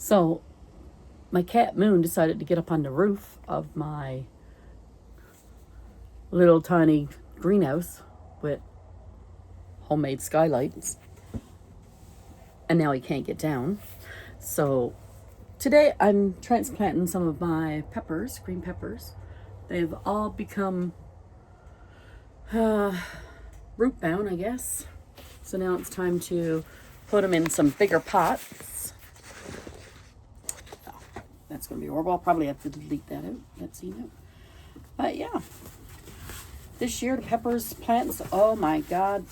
So my cat Moon decided to get up on the roof of my little tiny greenhouse with homemade skylights, and now he can't get down. So today I'm transplanting some of my peppers, green peppers. They've all become root bound, I guess. So now it's time to put them in some bigger pots. Oh, that's going to be horrible. I'll probably have to delete that out. That's enough. But yeah, this year the peppers plants, oh my God,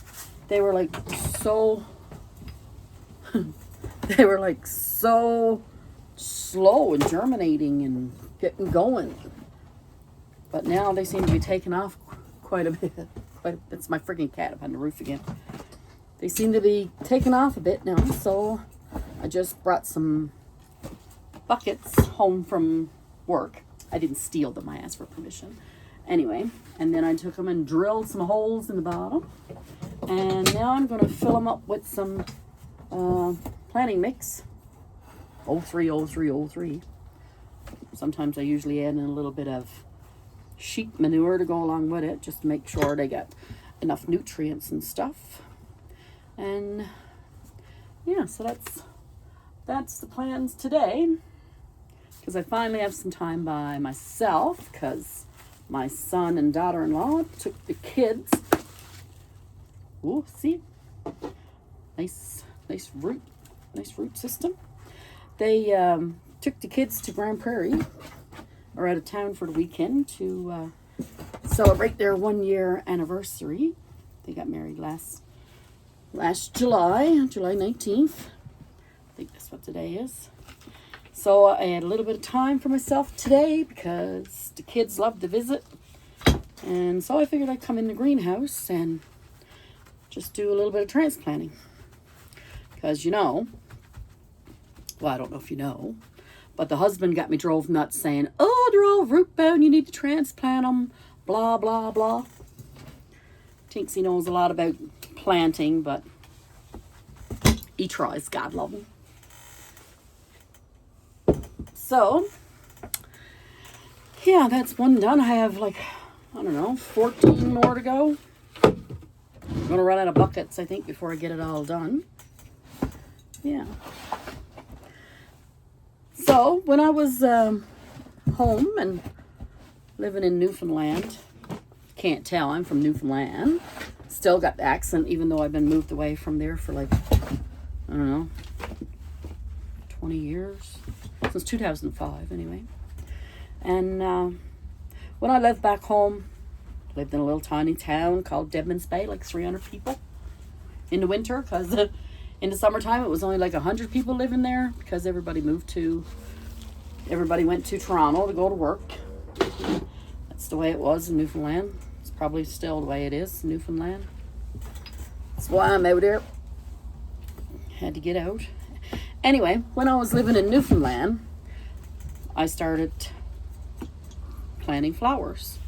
they were like so, they were like so slow in germinating and getting going. But now they seem to be taking off quite a bit. It's my freaking cat up on the roof again. They seem to be taking off a bit now, so I just brought some buckets home from work. I didn't steal them, I asked for permission. Anyway, and then I took them and drilled some holes in the bottom. And now I'm going to fill them up with some planting mix. 03. Sometimes I usually add in a little bit of sheep manure to go along with it, just to make sure they got enough nutrients and stuff. And yeah, so that's the plans today, because I finally have some time by myself, because my son and daughter-in-law took the kids. Oh, see, nice root system. They took the kids to Grand Prairie, or out of town for the weekend, to celebrate their 1-year anniversary. They got married last July 19th. I think that's what today is. So I had a little bit of time for myself today because the kids love to visit. And so I figured I'd come in the greenhouse and just do a little bit of transplanting. Because well, I don't know if you know, but the husband got me drove nuts saying, oh, they're all root bound, you need to transplant them, blah, blah, blah. Tinksy knows a lot about planting, but he tries, God love him. So, yeah, that's one done. I have 14 more to go. I'm going to run out of buckets, I think, before I get it all done. Yeah. So, when I was home and living in Newfoundland, can't tell, I'm from Newfoundland. Still got the accent, even though I've been moved away from there for 20 years. Since 2005, anyway. And when I lived back home, lived in a little tiny town called Deadman's Bay, 300 people in the winter, because in the summertime it was only 100 people living there, because everybody went to Toronto to go to work. That's the way it was in Newfoundland. It's probably still the way it is in Newfoundland. That's why I'm out there. Had to get out. Anyway, when I was living in Newfoundland, I started planting flowers.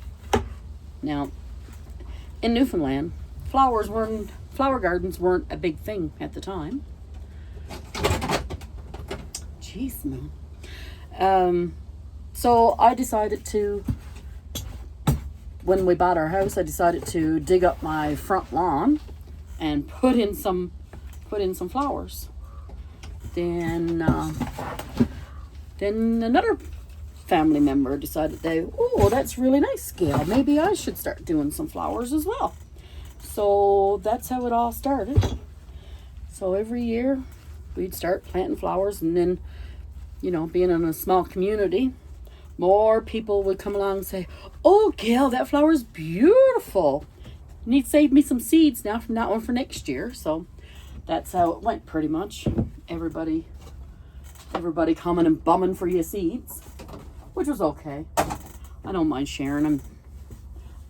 Now, in Newfoundland, flower gardens weren't a big thing at the time. Jeez, man. So I decided to, when we bought our house, I decided to dig up my front lawn and put in some flowers. Then another family member decided that's really nice, Gail. Maybe I should start doing some flowers as well. So that's how it all started. So every year we'd start planting flowers, and then, being in a small community, more people would come along and say, oh, Gail, that flower's beautiful. You need to save me some seeds now from that one for next year. So that's how it went, pretty much. Everybody coming and bumming for your seeds, which was okay. I don't mind sharing.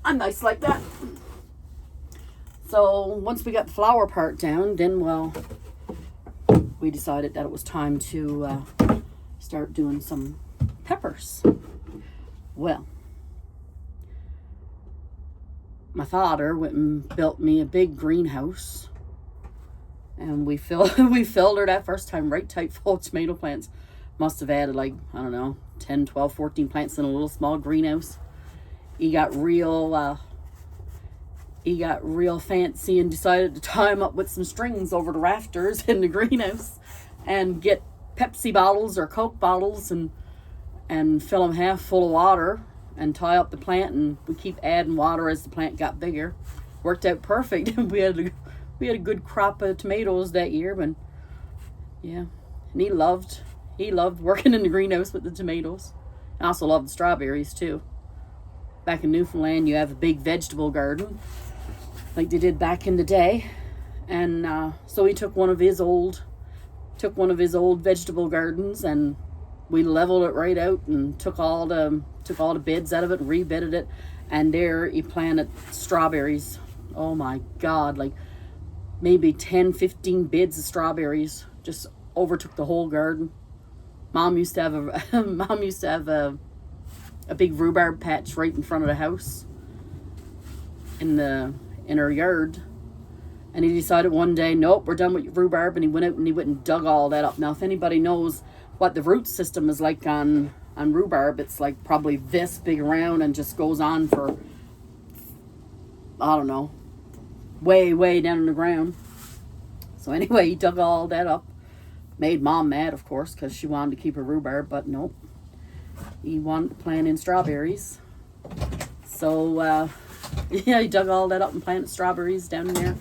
I'm nice like that. So once we got the flower part down, then we decided that it was time to start doing some peppers. Well, my father went and built me a big greenhouse, and we filled her that first time right tight full of tomato plants. must have added like, I don't know, 10, 12, 14 plants in a little small greenhouse. He got real fancy and decided to tie him up with some strings over the rafters in the greenhouse and get Pepsi bottles or Coke bottles and fill them half full of water and tie up the plant, and we keep adding water as the plant got bigger. Worked out perfect. we had a good crop of tomatoes that year, but yeah. And he loved working in the greenhouse with the tomatoes. I also loved the strawberries too. Back in Newfoundland, you have a big vegetable garden like they did back in the day, and so he took one of his old vegetable gardens, and we leveled it right out and took all the beds out of it and rebedded it, and there he planted strawberries. Oh my God, like maybe 10, 15 beds of strawberries just overtook the whole garden. Mom used to have a big rhubarb patch right in front of the house in her yard. And he decided one day, nope, we're done with rhubarb, and he went out and dug all that up. Now, if anybody knows what the root system is like on rhubarb, it's like probably this big around and just goes on for, I don't know, way, way down in the ground. So anyway, he dug all that up. Made Mom mad, of course, because she wanted to keep her rhubarb, but nope. He wanted to plant in strawberries. So, yeah, he dug all that up and planted strawberries down there.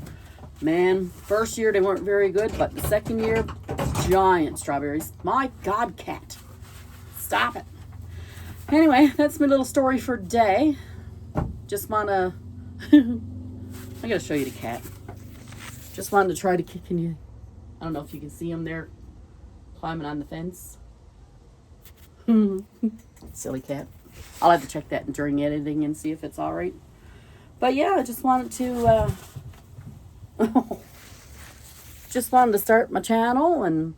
Man, first year they weren't very good, but the second year, giant strawberries. My God, cat. Stop it. Anyway, that's my little story for today. Just want to... I got to show you the cat. Just wanted to try to kick in you. I don't know if you can see him there climbing on the fence. Silly cat. I'll have to check that during editing and see if it's all right. But yeah, I just wanted to start my channel, and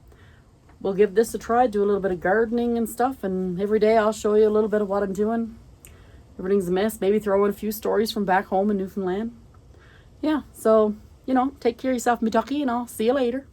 we'll give this a try. Do a little bit of gardening and stuff, and every day I'll show you a little bit of what I'm doing. Everything's a mess. Maybe throw in a few stories from back home in Newfoundland. Yeah, so, take care of yourself, me ducky, and I'll see you later.